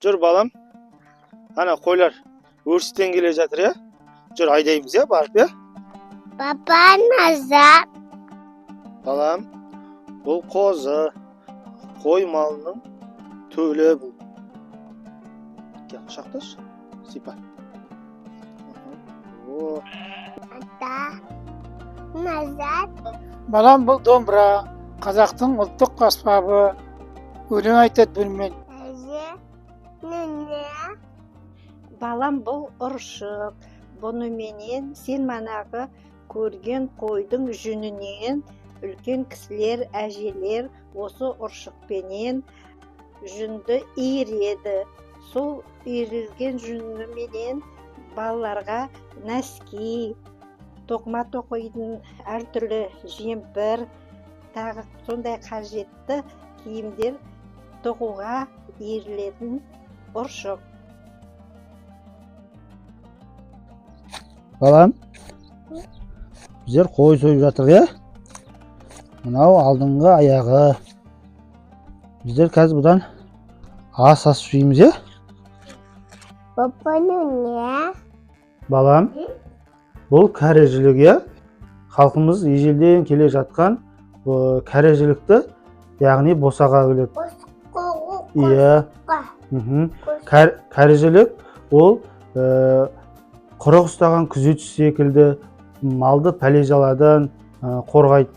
Jur balam. Ana qo'ylar o'rsitdan kele жатыр ya. Jur aydaymiz ya, barib ya. Papa nazar. Balam, bu qo'zi qo'y malining to'li bu. Gel quchoqlash. Sipa. O. Ata nazar. Balam бұл домбыра, қазақтың ұлттық аспабы. Өлең айтады білмен. Балам бұл ұршық, бұны менен сен манағы көрген қойдың жүнінен үлкен кісілер, әжелер осы ұршықпенен жүнді иіреді. Сол иірілген жүніменен балаларға нәски, тоқма тоқитын әртүрлі жемпір, тағы сондай қажетті киімдер тоқуға иірілетін ұршық. Balam, bizler qo'y so'yib жатыр ya. Mınау алдыңғы аяғы. Bizler қазір бұдан ас асып жейміз ya. Papa ne? Balam, бұл кәрежілік ya. Халқымыз ежелден келе жатқан кәрежілікті, яғни босаға біледі. Iya. Кәрежілік ол құрық ұстаған күзетші секілді малды пәле-жаладан қорғайды.